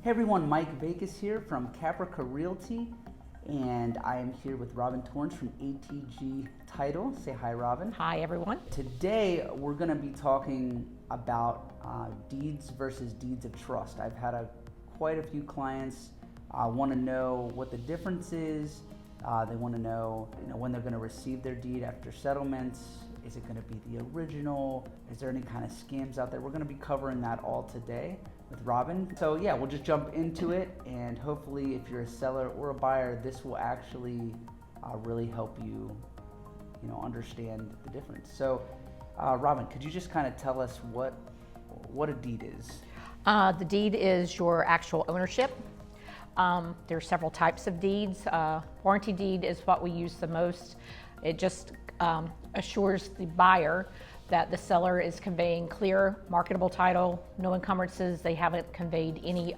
Hey everyone, Mike Vakas here from Caprica Realty, and I am here with Robin from ATG Title. Say hi, Robin. Hi, everyone. Today we're going to be talking about deeds versus deeds of trust. I've had quite a few clients want to know what the difference is. They want to know, when they're going to receive their deed after settlements. Is it going to be the original? Is there any kind of scams out there? We're going to be covering that all today with Robin. So yeah, we'll just jump into it, and hopefully if you're a seller or a buyer, this will actually really help you, understand the difference. So Robin, could you just kind of tell us what a deed is? The deed is your actual ownership. There are several types of deeds. Warranty deed is what we use the most. It just assures the buyer that the seller is conveying clear, marketable title, no encumbrances. They haven't conveyed any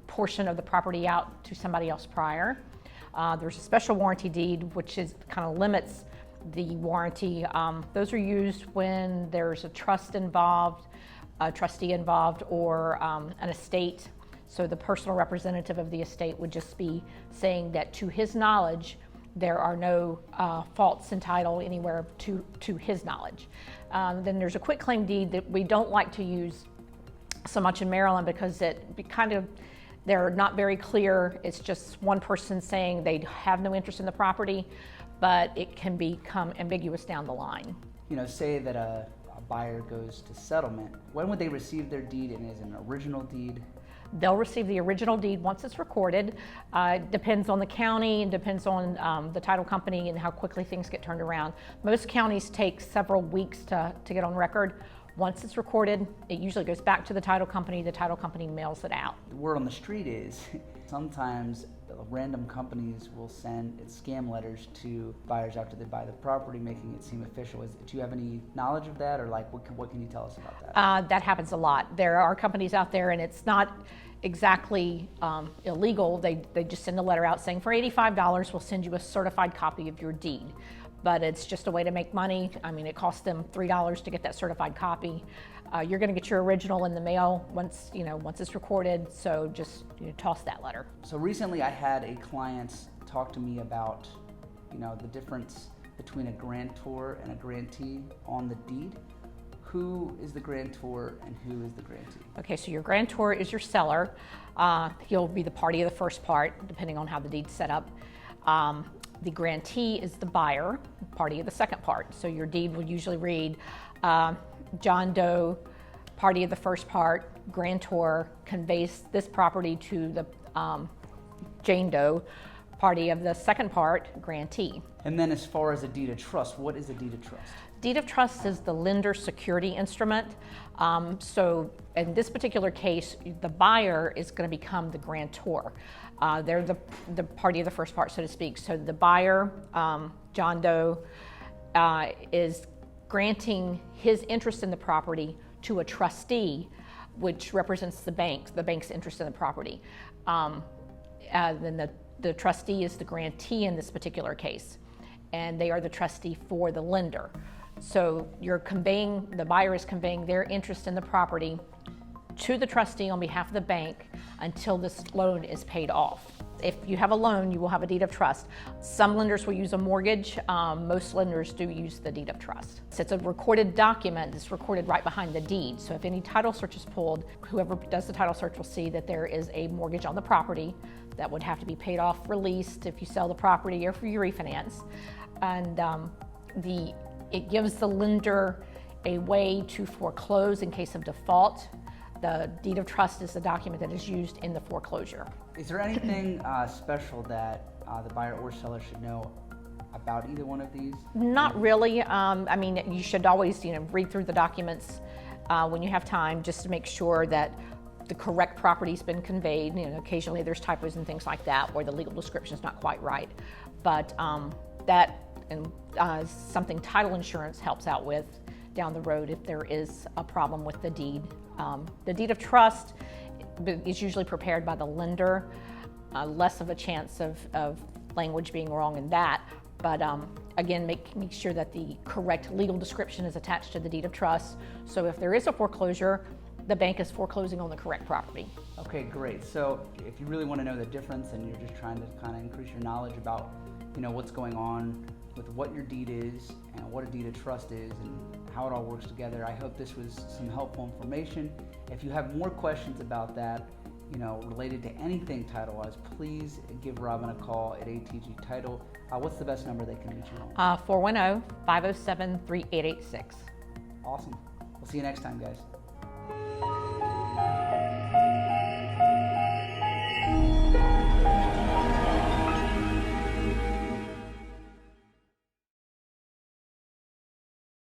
portion of the property out to somebody else prior. There's a special warranty deed, which kind of limits the warranty. Those are used when there's a trust involved, a trustee involved, or an estate. So the personal representative of the estate would just be saying that to his knowledge, there are no faults in title anywhere to his knowledge. Then there's a quitclaim deed that we don't like to use so much in Maryland because they're not very clear. It's just one person saying they have no interest in the property, but it can become ambiguous down the line. Say that a buyer goes to settlement. When would they receive their deed, and is it an original deed? They'll receive the original deed once it's recorded. It depends on the county and depends on the title company and how quickly things get turned around. Most counties take several weeks to get on record. Once it's recorded, it usually goes back to the title company mails it out. The word on the street is sometimes random companies will send scam letters to buyers after they buy the property, making it seem official. Do you have any knowledge of that, or what can you tell us about that? That happens a lot. There are companies out there, and it's not exactly illegal. They just send a letter out saying for $85 we'll send you a certified copy of your deed. But it's just a way to make money. I mean, it costs them $3 to get that certified copy. You're going to get your original in the mail once it's recorded. So just toss that letter. So recently, I had a client talk to me about, the difference between a grantor and a grantee on the deed. Who is the grantor and who is the grantee? Okay, so your grantor is your seller. He'll be the party of the first part, depending on how the deed's set up. The grantee is the buyer, party of the second part. So your deed will usually read, John Doe, party of the first part, grantor, conveys this property to the Jane Doe, party of the second part, grantee. And then as far as a deed of trust, what is a deed of trust? Deed of trust is the lender's security instrument. So in this particular case, the buyer is going to become the grantor. They're the party of the first part, so to speak. So the buyer, John Doe, is granting his interest in the property to a trustee, which represents the bank's interest in the property. Then the trustee is the grantee in this particular case, and they are the trustee for the lender. So the buyer is conveying their interest in the property to the trustee on behalf of the bank until this loan is paid off. If you have a loan, you will have a deed of trust. Some lenders will use a mortgage. Most lenders do use the deed of trust. So it's a recorded document that's recorded right behind the deed. So if any title search is pulled, whoever does the title search will see that there is a mortgage on the property that would have to be paid off, released if you sell the property or if you refinance. And it gives the lender a way to foreclose in case of default. The deed of trust is the document that is used in the foreclosure. Is there anything special that the buyer or seller should know about either one of these? Not really. I mean, you should always read through the documents when you have time, just to make sure that the correct property's been conveyed. Occasionally there's typos and things like that, or the legal description's not quite right. But that and something title insurance helps out with down the road if there is a problem with the deed. The deed of trust is usually prepared by the lender, less of a chance of language being wrong in that, but again, making sure that the correct legal description is attached to the deed of trust. So if there is a foreclosure, the bank is foreclosing on the correct property. Okay, great. So if you really want to know the difference and you're just trying to kind of increase your knowledge about, what's going on with what your deed is and what a deed of trust is and how it all works together, I hope this was some helpful information. If you have more questions about that, related to anything title-wise, please give Robin a call at ATG Title. What's the best number they can reach you on? 410-507-3886. Awesome. We'll see you next time, guys.